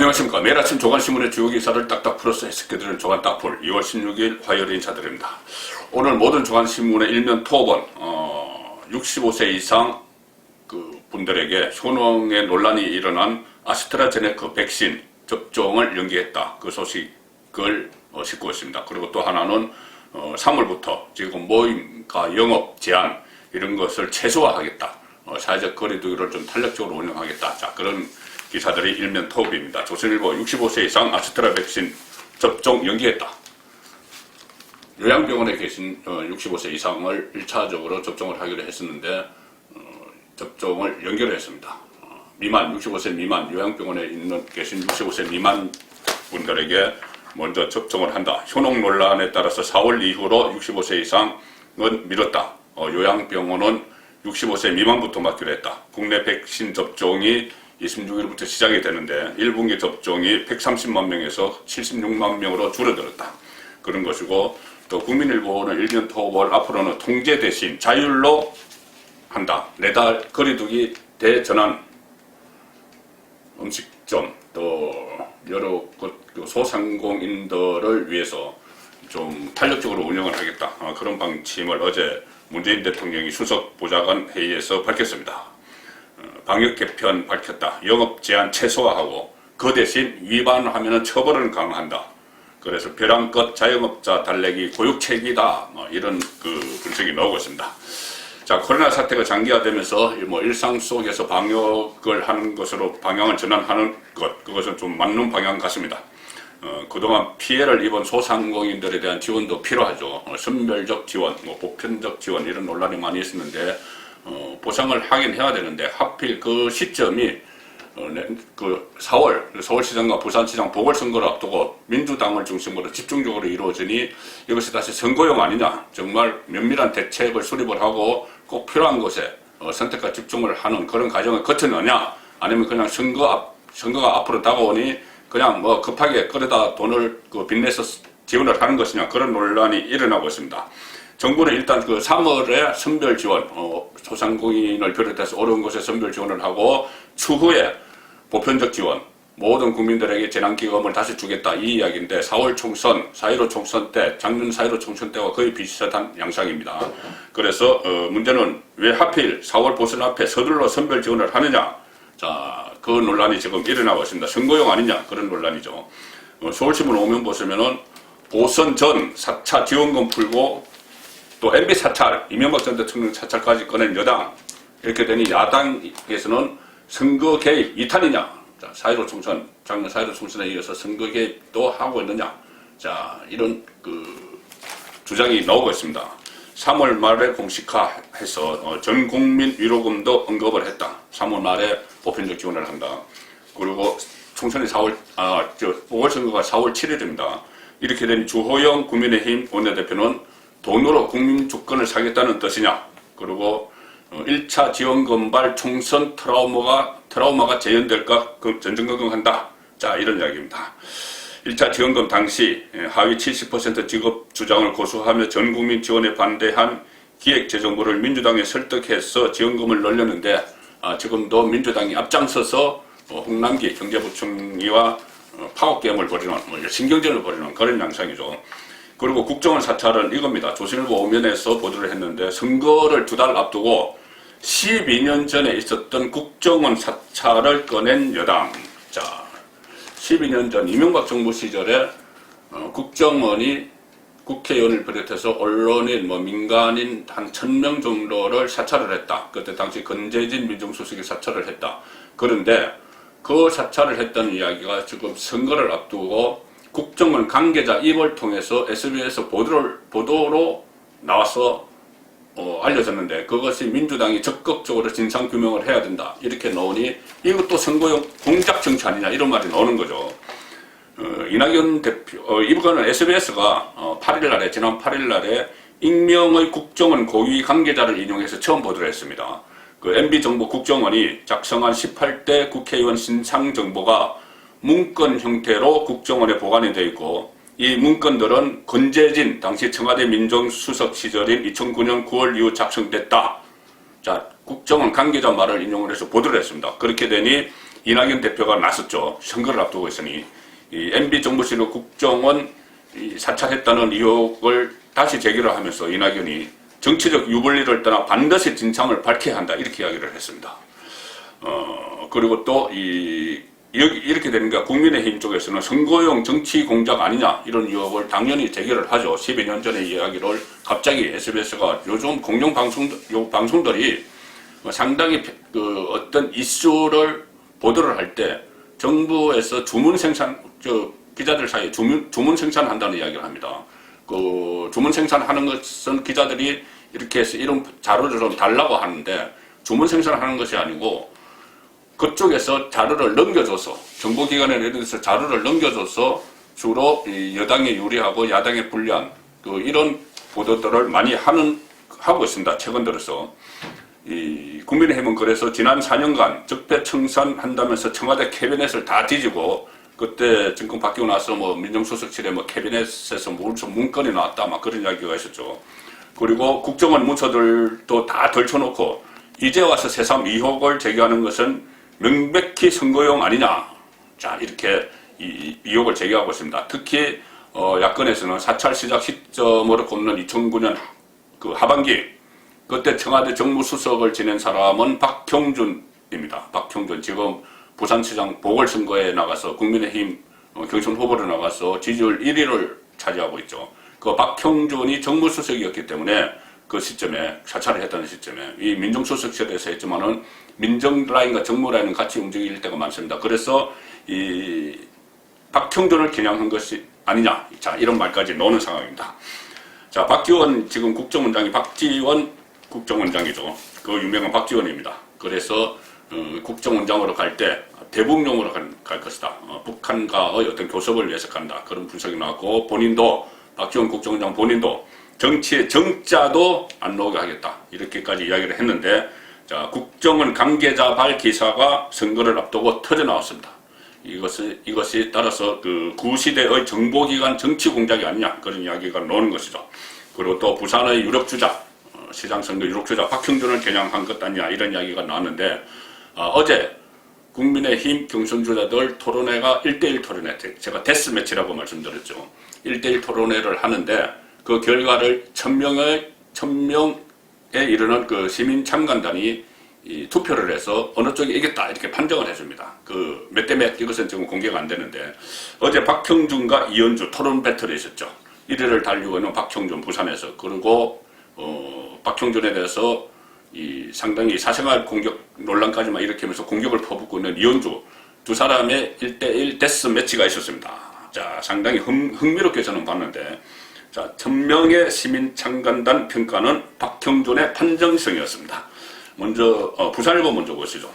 안녕하십니까. 매일 아침 조간신문의 주요 기사를 딱딱 풀어서 해석해드리는 조간 딱풀 2월 16일 화요일 인사드립니다. 오늘 모든 조간신문의 일면 토번 65세 이상 그 분들에게 효능에 논란이 일어난 아스트라제네카 백신 접종을 연기했다. 그 소식을 싣고 있습니다. 그리고 또 하나는 3월부터 지금 모임과 영업 제한 이런 것을 최소화하겠다. 사회적 거리두기를 좀 탄력적으로 운영하겠다. 자, 그런 기사들이 일면 톱입니다. 조선일보 65세 이상 아스트라 백신 접종 연기했다. 요양병원에 계신 65세 이상을 1차적으로 접종을 하기로 했었는데 접종을 연결했습니다. 미만 65세 미만 요양병원에 계신 65세 미만 분들에게 먼저 접종을 한다. 효능 논란에 따라서 4월 이후로 65세 이상은 미뤘다. 요양병원은 65세 미만부터 맡기로 했다. 국내 백신 접종이 26일부터 시작이 되는데 1분기 접종이 130만 명에서 76만 명으로 줄어들었다. 그런 것이고, 또 국민일보는 일면 토벌 앞으로는 통제 대신 자율로 한다. 4달 거리두기 대전환 음식점 또 여러 소상공인들을 위해서 좀 탄력적으로 운영을 하겠다. 그런 방침을 어제 문재인 대통령이 수석 보좌관 회의에서 밝혔습니다. 방역 개편 밝혔다. 영업 제한 최소화하고 그 대신 위반하면 처벌은 강화한다. 그래서 벼랑끝 자영업자 달래기 고육책이다. 이런 분석이 나오고 있습니다. 자, 코로나 사태가 장기화되면서 일상 속에서 방역을 하는 것으로 방향을 전환하는 것, 그것은 좀 맞는 방향 같습니다. 그동안 피해를 입은 소상공인들에 대한 지원도 필요하죠. 선별적 지원, 보편적 지원 이런 논란이 많이 있었는데 보상을 하긴 해야 되는데 하필 그 시점이 4월 서울시장과 부산시장 보궐선거를 앞두고 민주당을 중심으로 집중적으로 이루어지니 이것이 다시 선거용 아니냐, 정말 면밀한 대책을 수립을 하고 꼭 필요한 곳에 선택과 집중을 하는 그런 과정을 거쳤느냐, 아니면 그냥 선거가 앞으로 다가오니 그냥 급하게 끌어다 돈을 빚내서 지원을 하는 것이냐, 그런 논란이 일어나고 있습니다. 정부는 일단 3월에 선별 지원, 소상공인을 비롯해서 어려운 곳에 선별 지원을 하고 추후에 보편적 지원, 모든 국민들에게 재난기금을 다시 주겠다 이 이야기인데 4월 총선, 4.15 총선 때, 작년 4.15 총선 때와 거의 비슷한 양상입니다. 그래서 문제는 왜 하필 4월 보선 앞에 서둘러 선별 지원을 하느냐, 자, 그 논란이 지금 일어나고 있습니다. 선거용 아니냐, 그런 논란이죠. 서울신문 오면 보시면은 보선 전 4차 지원금 풀고 또 MB 사찰, 이명박 전 대통령 사찰까지 꺼낸 여당, 이렇게 되니 야당에서는 선거 개입 2탄이냐, 자, 4.15 총선, 작년 4.15 총선에 이어서 선거 개입도 하고 있느냐, 자, 이런 주장이 나오고 있습니다. 3월 말에 공식화해서 전 국민 위로금도 언급을 했다. 3월 말에 보편적 지원을 한다. 그리고 총선이 보궐선거가 4월 7일입니다. 이렇게 되니 주호영 국민의힘 원내대표는 돈으로 국민 주권을 사겠다는 뜻이냐, 그리고 1차 지원금발 총선 트라우마가 재현될까 전전긍긍한다. 자, 이런 이야기입니다. 1차 지원금 당시 하위 70% 지급 주장을 고수하며 전국민 지원에 반대한 기획재정부를 민주당에 설득해서 지원금을 늘렸는데 지금도 민주당이 앞장서서 홍남기 경제부총리와 파워게임을 벌이는, 신경전을 벌이는 그런 양상이죠. 그리고 국정원 사찰은 이겁니다. 조선일보 오면에서 보도를 했는데 선거를 2달 앞두고 12년 전에 있었던 국정원 사찰을 꺼낸 여당. 자, 12년 전 이명박 정부 시절에 국정원이 국회의원을 비롯해서 언론인, 민간인 한 1000명 정도를 사찰을 했다. 그때 당시 건재진 민정수석이 사찰을 했다. 그런데 그 사찰을 했던 이야기가 지금 선거를 앞두고 국정원 관계자 입을 통해서 SBS 보도로 나와서 알려졌는데 그것이 민주당이 적극적으로 진상규명을 해야 된다. 이렇게 나오니 이것도 선거용 공작 정치 아니냐, 이런 말이 나오는 거죠. 이낙연 대표, 이번에는 SBS가 지난 8일 날에 익명의 국정원 고위 관계자를 인용해서 처음 보도를 했습니다. MB정부 국정원이 작성한 18대 국회의원 신상정보가 문건 형태로 국정원에 보관이 되어 있고, 이 문건들은 건재진 당시 청와대 민정수석 시절인 2009년 9월 이후 작성됐다. 자, 국정원 관계자 말을 인용을 해서 보도를 했습니다. 그렇게 되니 이낙연 대표가 나섰죠. 선거를 앞두고 있으니 이 MB 정부실의 국정원 사찰했다는 의혹을 다시 제기를 하면서 이낙연이 정치적 유불리를 떠나 반드시 진상을 밝혀야 한다 이렇게 이야기를 했습니다. 그리고 또 이렇게 되니까 국민의힘 쪽에서는 선거용 정치 공작 아니냐 이런 의혹을 당연히 제기를 하죠. 12년 전의 이야기를 갑자기 SBS가 요즘 공영 방송들이 상당히 어떤 이슈를 보도를 할 때 정부에서 기자들 사이에 주문 생산한다는 이야기를 합니다. 그 주문 생산하는 것은 기자들이 이렇게 해서 이런 자료를 좀 달라고 하는데 주문 생산하는 것이 아니고 그쪽에서 자료를 넘겨줘서 정보기관에 이런 데서 자료를 넘겨줘서 주로 여당에 유리하고 야당에 불리한 이런 보도들을 많이 하고 있습니다. 최근 들어서 국민의힘은 그래서 지난 4년간 적폐청산한다면서 청와대 캐비넷을 다 뒤지고 그때 정권 바뀌고 나서 민정수석실에 캐비넷에서 무슨 문건이 나왔다 막 그런 이야기가 있었죠. 그리고 국정원 문서들도 다 덜쳐놓고 이제 와서 새삼 의혹을 제기하는 것은 명백히 선거용 아니냐. 자, 이렇게 의혹을 제기하고 있습니다. 특히 야권에서는 사찰 시작 시점으로 꼽는 2009년 그 하반기 그때 청와대 정무수석을 지낸 사람은 박형준입니다. 박형준 지금 부산시장 보궐선거에 나가서 국민의힘 경선 후보로 나가서 지지율 1위를 차지하고 있죠. 그 박형준이 정무수석이었기 때문에 그 시점에 사찰을 했다는 시점에 이 민정수석실에서 했지만은 민정 라인과 정무 라인은 같이 움직일 때가 많습니다. 그래서 이 박형준을 겨냥한 것이 아니냐. 자, 이런 말까지 나오는 상황입니다. 자, 박지원 지금 국정원장이 박지원 국정원장이죠. 그 유명한 박지원입니다. 그래서 국정원장으로 갈 때 대북용으로 갈 것이다. 북한과의 어떤 교섭을 위해서 간다. 그런 분석이 나왔고 본인도 박지원 국정원장 본인도 정치의 정자도 안 나오게 하겠다. 이렇게까지 이야기를 했는데 자, 국정원 관계자발 기사가 선거를 앞두고 터져 나왔습니다. 이것이 따라서 그 구시대의 정보기관 정치 공작이 아니냐 그런 이야기가 나오는 것이죠. 그리고 또 부산의 유력주자 시장선거 유력주자 박형준을 겨냥한 것 아니냐 이런 이야기가 나왔는데 어제 국민의힘 경선주자들 토론회가 1대1 토론회 제가 데스매치라고 말씀드렸죠. 1대1 토론회를 하는데 그 결과를 1000명에 이르는 그 시민 참관단이 투표를 해서 어느 쪽이 이겼다 이렇게 판정을 해줍니다. 그 몇 대 몇 이것은 지금 공개가 안 되는데 어제 박형준과 이현주 토론 배틀이 있었죠. 1위를 달리고 있는 박형준 부산에서 그리고 박형준에 대해서 상당히 사생활 공격 논란까지만 일으키면서 공격을 퍼붓고 있는 이현주 두 사람의 1대1 데스 매치가 있었습니다. 자, 상당히 흥미롭게 저는 봤는데 자, 1000명의 시민 참관단 평가는 박형준의 판정성이었습니다. 먼저 부산일보 먼저 보시죠.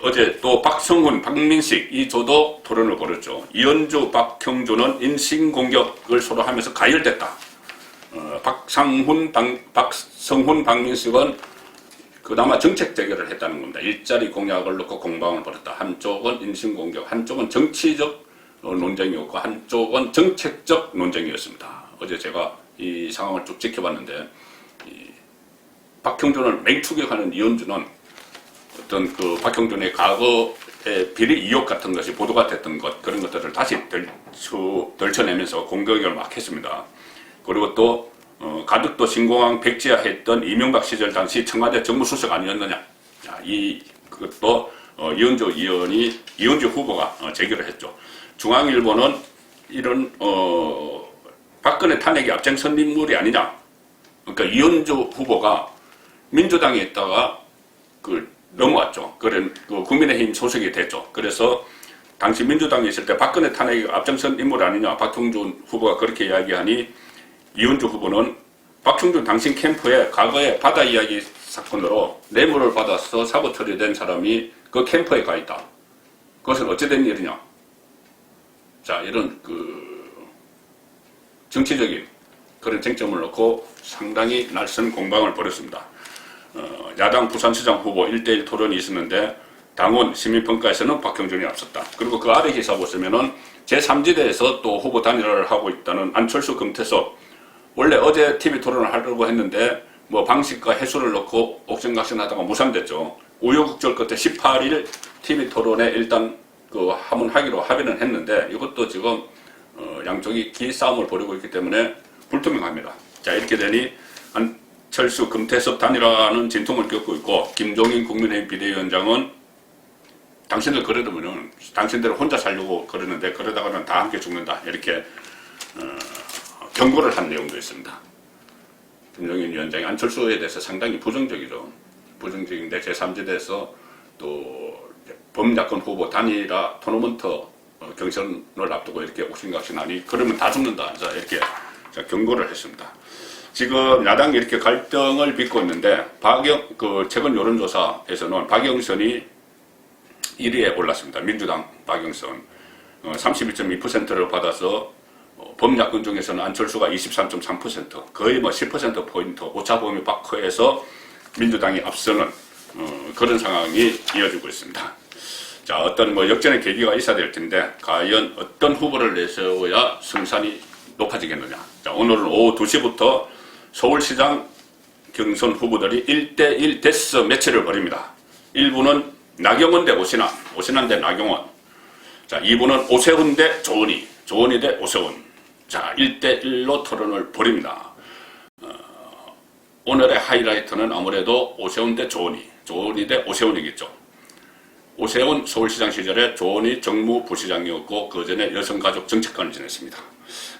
어제 또 박성훈, 박민식 이 조도 토론을 벌였죠. 이현주, 박형준은 인신공격을 서로 하면서 가열됐다. 박성훈, 박민식은 그나마 정책 대결을 했다는 겁니다. 일자리 공약을 놓고 공방을 벌였다. 한쪽은 인신공격, 한쪽은 정치적 논쟁이었고 한쪽은 정책적 논쟁이었습니다. 어제 제가 이 상황을 쭉 지켜봤는데 박형준을 맹추격하는 이현주는 어떤 그 박형준의 과거의 비리 의혹 같은 것이 보도가 됐던 것 그런 것들을 다시 덜쳐내면서 공격을 막 했습니다. 그리고 또 가덕도 신공항 백지화 했던 이명박 시절 당시 청와대 정무수석 아니었느냐. 자, 그것도 이현주 후보가 제기를 했죠. 중앙일보는 이런 박근혜 탄핵이 앞장선 인물이 아니냐. 그러니까 이현주 후보가 민주당에 있다가 넘어왔죠. 국민의힘 소속이 됐죠. 그래서 당시 민주당에 있을 때 박근혜 탄핵이 앞장선 인물 아니냐. 박형준 후보가 그렇게 이야기하니 이현주 후보는 박형준 당신 캠프에 과거에 바다 이야기 사건으로 뇌물을 받아서 사고 처리된 사람이 그 캠프에 가 있다. 그것은 어찌된 일이냐. 자, 이런 정치적인 그런 쟁점을 놓고 상당히 날선 공방을 벌였습니다. 야당 부산시장 후보 1대1 토론이 있었는데 당원 시민평가에서는 박형준이 앞섰다. 그리고 그 아래 기사 보시면은 제3지대에서 또 후보 단일화를 하고 있다는 안철수 금태섭 원래 어제 TV 토론을 하려고 했는데 방식과 해수를 넣고 옥신각신하다가 무산됐죠. 우여곡절 끝에 18일 TV 토론에 일단 그 하문하기로 합의는 했는데 이것도 지금 양쪽이 기싸움을 벌이고 있기 때문에 불투명합니다. 자, 이렇게 되니 안철수 금태섭 단일화는 진통을 겪고 있고, 김종인 국민의힘 비대위원장은 당신들 그러려면은 당신들 혼자 살려고 그러는데 그러다가는 다 함께 죽는다, 이렇게 경고를 한 내용도 있습니다. 김종인 위원장이 안철수에 대해서 상당히 부정적이죠. 부정적인데 제3지대에서 또 범야권 후보 단일화 토너먼트 경선을 앞두고 이렇게 옥신각신하니 그러면 다 죽는다, 이렇게 경고를 했습니다. 지금 야당이 이렇게 갈등을 빚고 있는데 최근 여론조사에서는 박영선이 1위에 올랐습니다. 민주당 박영선 32.2%를 받아서 범야권 중에서는 안철수가 23.3%, 거의 10%포인트 오차범위 밖에서 민주당이 앞서는 그런 상황이 이어지고 있습니다. 자, 어떤 역전의 계기가 있어야 될 텐데 과연 어떤 후보를 내세워야 승산이 높아지겠느냐. 자, 오늘은 오후 2시부터 서울시장 경선 후보들이 1대1 데스 매치를 벌입니다. 1부는 나경원 대 오신환, 오신환 대 나경원. 자, 2부는 오세훈 대 조은희, 조은희 대 오세훈. 자, 1대1로 토론을 벌입니다. 오늘의 하이라이트는 아무래도 오세훈 대 조은희, 조은희 대 오세훈이겠죠. 오세훈 서울시장 시절에 조은희 정무부시장이었고 그 전에 여성가족 정책관을 지냈습니다.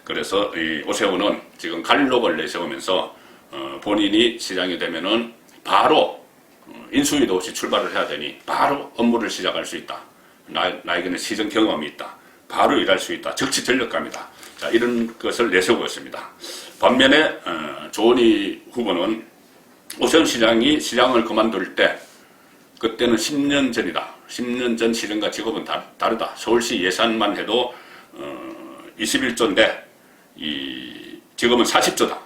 그래서 이 오세훈은 지금 갈록을 내세우면서 본인이 시장이 되면은 바로 인수위도 없이 출발을 해야 되니 바로 업무를 시작할 수 있다. 나에게는 시정 경험이 있다. 바로 일할 수 있다. 적시전력감이다. 자, 이런 것을 내세우고 있습니다. 반면에 조은희 후보는 오세훈 시장이 시장을 그만둘 때 그때는 10년 전이다. 10년 전 시정과 지금은 다르다. 서울시 예산만 해도 21조인데 지금은 40조다.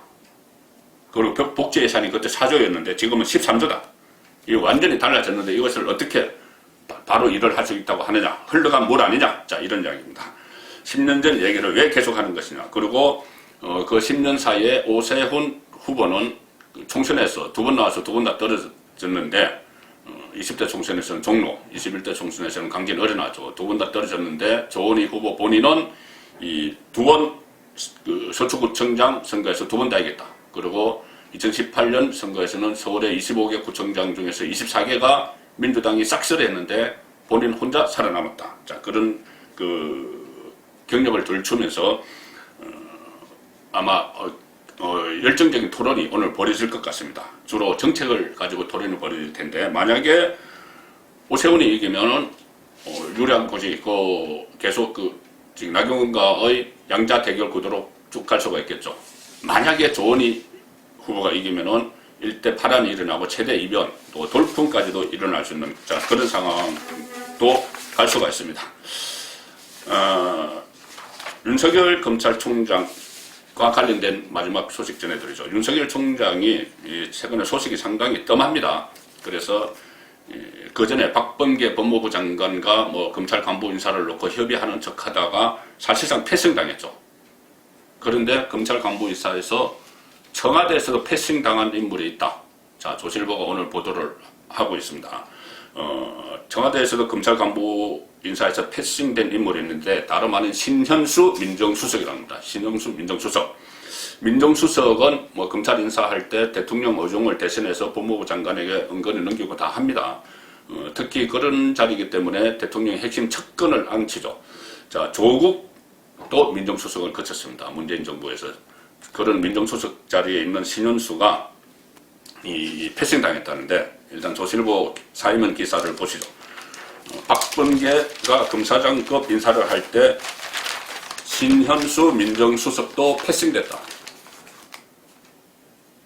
그리고 복지 예산이 그때 4조였는데 지금은 13조다. 이 완전히 달라졌는데 이것을 어떻게 바로 일을 할 수 있다고 하느냐. 흘러간 물 아니냐. 자, 이런 이야기입니다. 10년 전 얘기를 왜 계속하는 것이냐. 그리고 그 10년 사이에 오세훈 후보는 총선에서 2번 나와서 2번 다 떨어졌는데 20대 총선에서는 종로, 21대 총선에서는 강진 어린아죠. 2번 다 떨어졌는데 조은희 후보 본인은 이 2번 서초구청장 선거에서 2번 다 이겼다. 그리고 2018년 선거에서는 서울의 25개 구청장 중에서 24개가 민주당이 싹쓸이했는데 본인 혼자 살아남았다. 자, 그런 경력을 들추면서 아마 열정적인 토론이 오늘 벌어질 것 같습니다. 주로 정책을 가지고 토론이 벌어질 텐데 만약에 오세훈이 이기면은 유리한 곳이 계속 지금 나경원과의 양자 대결 구도로 쭉 갈 수가 있겠죠. 만약에 조은희 후보가 이기면은 1대 8안이 일어나고 최대 이변 또 돌풍까지도 일어날 수 있는 그런 상황도 갈 수가 있습니다. 윤석열 검찰총장과 관련된 마지막 소식 전해드리죠. 윤석열 총장이 최근에 소식이 상당히 뜸합니다. 그래서 그 전에 박범계 법무부 장관과 검찰 간부 인사를 놓고 협의하는 척하다가 사실상 패싱당했죠. 그런데 검찰 간부 인사에서 청와대에서도 패싱당한 인물이 있다. 자, 조선일보가 오늘 보도를 하고 있습니다. 청와대에서도 검찰 간부 인사에서 패싱된 인물이 있는데 다름 아닌 신현수 민정수석이랍니다. 신현수 민정수석. 민정수석은 검찰 인사할 때 대통령 의중을 대신해서 법무부 장관에게 은근히 넘기고 다 합니다. 특히 그런 자리이기 때문에 대통령의 핵심 측근을 앙치죠. 자, 조국도 민정수석을 거쳤습니다. 문재인 정부에서. 그런 민정수석 자리에 있는 신현수가 패싱당했다는데 일단 조선일보 사임원 기사를 보시죠. 박범계가 검사장급 인사를 할 때 신현수 민정수석도 패싱됐다.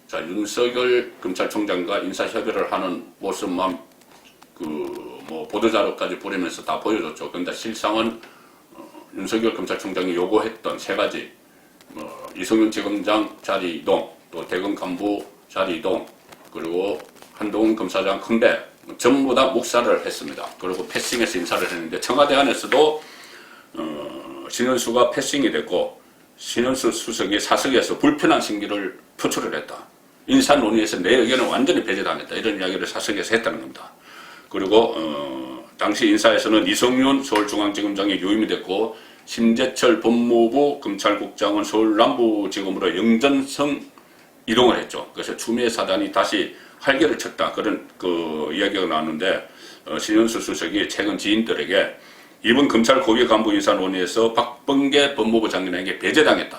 자, 윤석열 검찰총장과 인사협의를 하는 모습만 보도자료까지 뿌리면서 다 보여줬죠. 그런데 실상은 윤석열 검찰총장이 요구했던 3가지 이성윤 지검장 자리 이동, 또 대검 간부 자리 이동, 그리고 한동훈 검사장 큰배 전부 다 묵살을 했습니다. 그리고 패싱해서 인사를 했는데 청와대 안에서도 신현수가 패싱이 됐고 신현수 수석이 사석에서 불편한 심기를 표출을 했다. 인사 논의에서 내 의견은 완전히 배제당했다. 이런 이야기를 사석에서 했다는 겁니다. 그리고 당시 인사에서는 이성윤 서울중앙지검장이 유임이 됐고 심재철 법무부 검찰국장은 서울 남부지검으로 영전성 이동을 했죠. 그래서 추미애 사단이 다시 활개를 쳤다. 그런 그 이야기가 나왔는데 신현수 수석이 최근 지인들에게 이번 검찰 고위 간부 인사 논의에서 박범계 법무부 장관에게 배제당했다.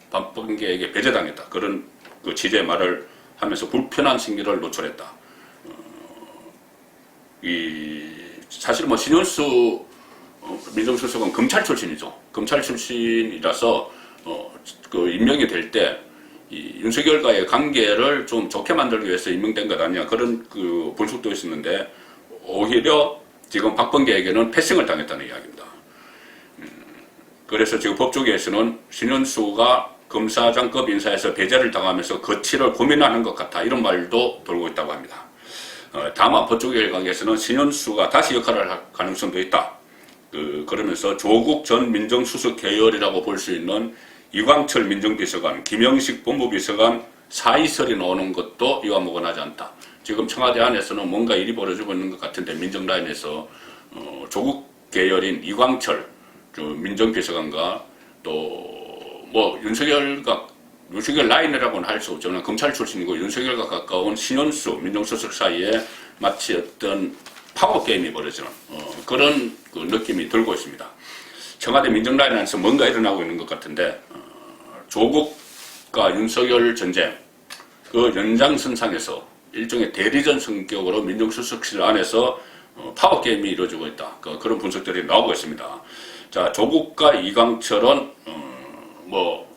박범계에게 배제당했다. 그런 그 취지의 말을 하면서 불편한 심기를 노출했다. 사실 뭐 신현수 민정수석은 검찰 출신이죠. 검찰 출신이라서 그 임명이 될 때 윤석열과의 관계를 좀 좋게 만들기 위해서 임명된 것 아니냐 그런 그 분석도 있었는데 오히려 지금 박범계에게는 패싱을 당했다는 이야기입니다. 그래서 지금 법조계에서는 신현수가 검사장급 인사에서 배제를 당하면서 거취를 고민하는 것 같다 이런 말도 돌고 있다고 합니다. 다만 법조계 일각에서는 신현수가 다시 역할을 할 가능성도 있다. 그러면서 조국 전 민정수석 계열이라고 볼 수 있는 이광철 민정비서관, 김영식 법무비서관 사이설이 나오는 것도 이와 무관하지 않다. 지금 청와대 안에서는 뭔가 일이 벌어지고 있는 것 같은데 민정라인에서 조국 계열인 이광철 민정비서관과 또 뭐 윤석열 라인이라고는 할 수 없지만 검찰 출신이고 윤석열과 가까운 신현수 민정수석 사이에 마치 어떤 파워게임이 벌어지는 그런 그 느낌이 들고 있습니다. 청와대 민정라인 안에서 뭔가 일어나고 있는 것 같은데 조국과 윤석열 전쟁 그 연장선상에서 일종의 대리전 성격으로 민정수석실 안에서 파워게임이 이루어지고 있다. 그런 분석들이 나오고 있습니다. 자, 조국과 이광철은 뭐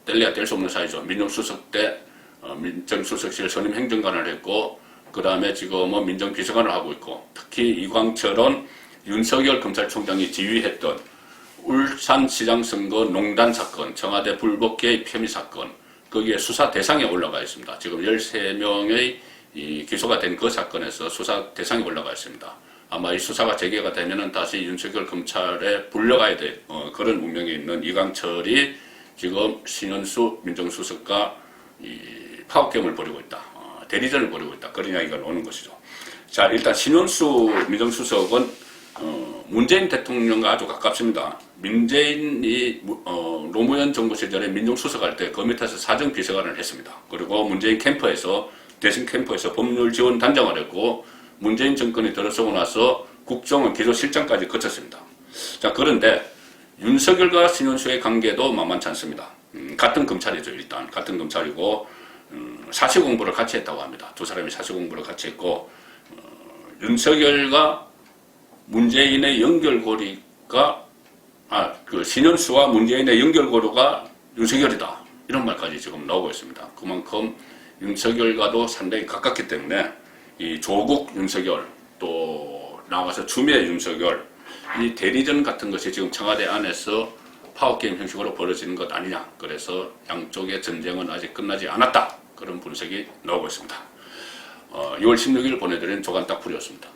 뗄래야 뗄 수 없는 사이죠. 민정수석 때 민정수석실 선임 행정관을 했고 그 다음에 지금은 민정비서관을 하고 있고 특히 이광철은 윤석열 검찰총장이 지휘했던 울산시장 선거 농단 사건, 청와대 불법 개입 혐의 사건 거기에 수사 대상에 올라가 있습니다. 지금 13명의 기소가 된 그 사건에서 수사 대상에 올라가 있습니다. 아마 이 수사가 재개가 되면은 다시 윤석열 검찰에 불려가야 될 그런 운명에 있는 이광철이 지금 신현수 민정수석과 파워게임을 벌이고 있다. 대리전을 벌이고 있다. 그런 이야기가 나오는 것이죠. 자, 일단 신현수 민정수석은 문재인 대통령과 아주 가깝습니다. 문재인이 노무현 정부 시절에 민정수석할 때 그 밑에서 사정비서관을 했습니다. 그리고 문재인 캠프에서 대신 캠프에서 법률지원단장을 했고 문재인 정권이 들어서고 나서 국정원 기조실장까지 거쳤습니다. 자, 그런데 윤석열과 신현수의 관계도 만만치 않습니다. 같은 검찰이죠. 일단 같은 검찰이고 사시공부를 같이 했다고 합니다. 두 사람이 사시공부를 같이 했고 윤석열과 문재인의 연결고리가 신현수와 문재인의 연결고리가 윤석열이다. 이런 말까지 지금 나오고 있습니다. 그만큼 윤석열과도 상당히 가깝기 때문에 이 조국 윤석열 또 나와서 추미애 윤석열 이 대리전 같은 것이 지금 청와대 안에서 파워게임 형식으로 벌어지는 것 아니냐. 그래서 양쪽의 전쟁은 아직 끝나지 않았다. 그런 분석이 나오고 있습니다. 6월 16일 보내드린 조간딱풀이었습니다.